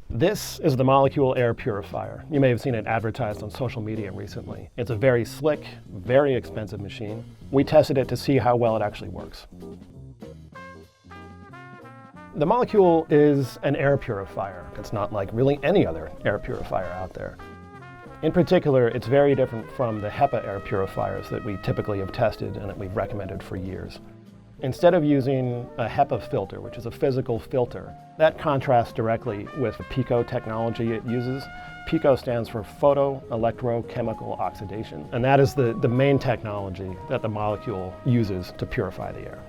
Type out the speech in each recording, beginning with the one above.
This is the Molekule air purifier. You may have seen it advertised on social media recently. It's a very slick, very expensive machine. We tested it to see how well it actually works. The Molekule is an air purifier. It's not like really any other air purifier out there. In particular, it's very different from the HEPA air purifiers that we typically have tested and that we've recommended for years. Instead of using a HEPA filter, which is a physical filter, that contrasts directly with the PICO technology it uses. PICO stands for photoelectrochemical oxidation, and that is the main technology that the Molekule uses to purify the air.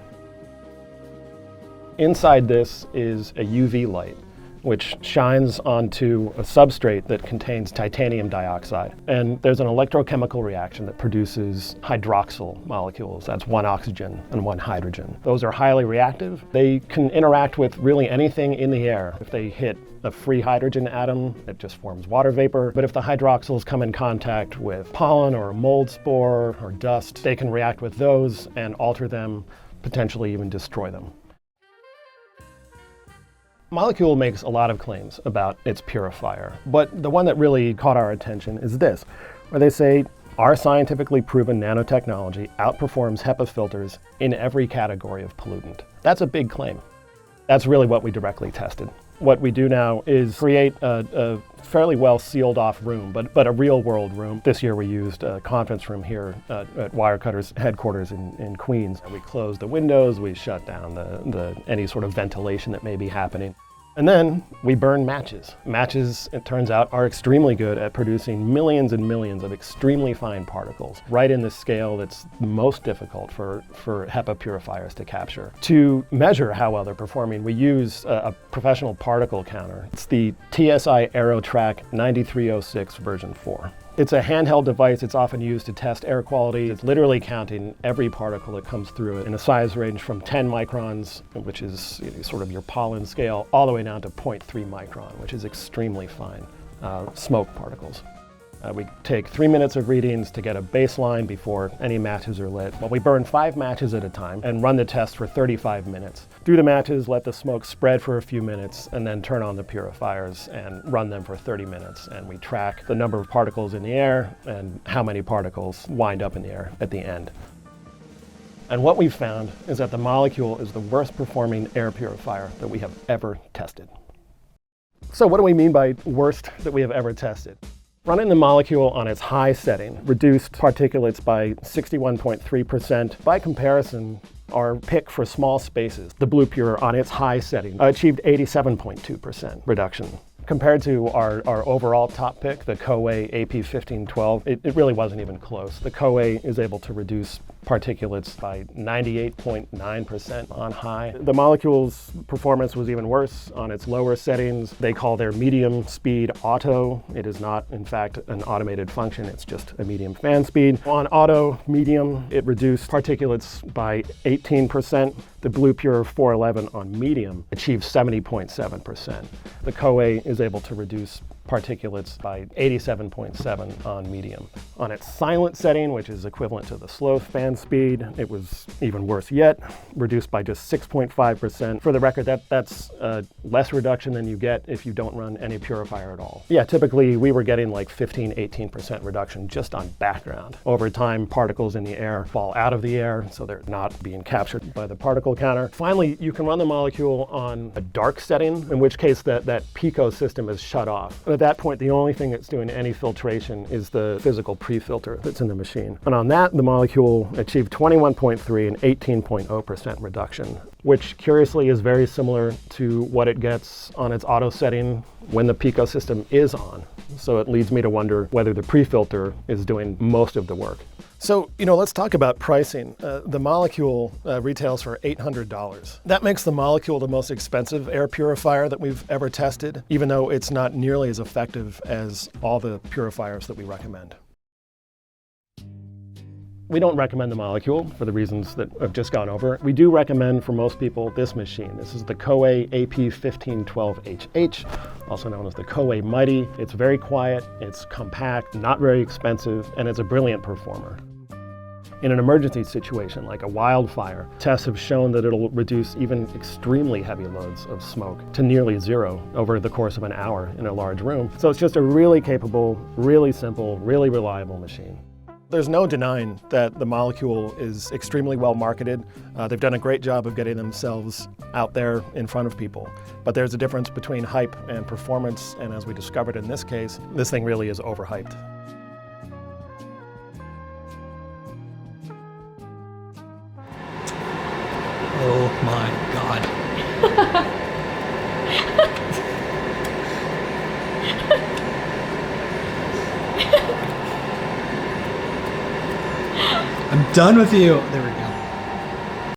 Inside this is a UV light, which shines onto a substrate that contains titanium dioxide. And there's an electrochemical reaction that produces hydroxyl molecules. That's one oxygen and one hydrogen. Those are highly reactive. They can interact with really anything in the air. If they hit a free hydrogen atom, it just forms water vapor. But if the hydroxyls come in contact with pollen or a mold spore or dust, they can react with those and alter them, potentially even destroy them. Molekule makes a lot of claims about its purifier, but the one that really caught our attention is this, where they say, our scientifically proven nanotechnology outperforms HEPA filters in every category of pollutant. That's a big claim. That's really what we directly tested. What we do now is create a fairly well sealed off room, but a real world room. This year we used a conference room here at Wirecutter's headquarters in Queens. We closed the windows, we shut down any sort of ventilation that may be happening. And then we burn matches. Matches, it turns out, are extremely good at producing millions and millions of extremely fine particles, right in the scale that's most difficult for HEPA purifiers to capture. To measure how well they're performing, we use a professional particle counter. It's the TSI AeroTrack 9306 version 4. It's a handheld device. It's often used to test air quality. It's literally counting every particle that comes through it in a size range from 10 microns, which is sort of your pollen scale, all the way down to 0.3 micron, which is extremely fine smoke particles. We take 3 minutes of readings to get a baseline before any matches are lit. Well, we burn 5 matches at a time and run the test for 35 minutes. Through the matches, let the smoke spread for a few minutes, and then turn on the purifiers and run them for 30 minutes. And we track the number of particles in the air and how many particles wind up in the air at the end. And what we've found is that the Molekule is the worst performing air purifier that we have ever tested. So what do we mean by worst that we have ever tested? Running the Molekule on its high setting reduced particulates by 61.3%. By comparison, our pick for small spaces, the Blue Pure on its high setting, achieved 87.2% reduction. Compared to our overall top pick, the Koei AP1512, it really wasn't even close. The Koei is able to reduce particulates by 98.9% on high. The Molekule's performance was even worse on its lower settings. They call their medium speed auto. It is not, in fact, an automated function. It's just a medium fan speed. On auto medium, it reduced particulates by 18%. The Blue Pure 411 on medium achieved 70.7%. The Koei is able to reduce particulates by 87.7 on medium. On its silent setting, which is equivalent to the slow fan speed, it was even worse yet, reduced by just 6.5%. For the record, that's less reduction than you get if you don't run any purifier at all. Yeah, typically we were getting like 15-18% reduction just on background. Over time, particles in the air fall out of the air, so they're not being captured by the particle counter. Finally, you can run the Molekule on a dark setting, in which case that PICO system is shut off. And at that point, the only thing that's doing any filtration is the physical pre-filter that's in the machine. And on that, the Molekule achieved 21.3 and 18.0% reduction, which curiously is very similar to what it gets on its auto setting when the PICO system is on. So it leads me to wonder whether the pre-filter is doing most of the work. So, let's talk about pricing. The Molekule retails for $800. That makes the Molekule the most expensive air purifier that we've ever tested, even though it's not nearly as effective as all the purifiers that we recommend. We don't recommend the Molekule for the reasons that I've just gone over. We do recommend for most people this machine. This is the Koei AP1512HH, also known as the Koei Mighty. It's very quiet, it's compact, not very expensive, and it's a brilliant performer. In an emergency situation like a wildfire, tests have shown that it'll reduce even extremely heavy loads of smoke to nearly zero over the course of an hour in a large room. So it's just a really capable, really simple, really reliable machine. There's no denying that the Molekule is extremely well marketed. They've done a great job of getting themselves out there in front of people. But there's a difference between hype and performance, and as we discovered in this case, this thing really is overhyped. Oh my God. I'm done with you. There we go.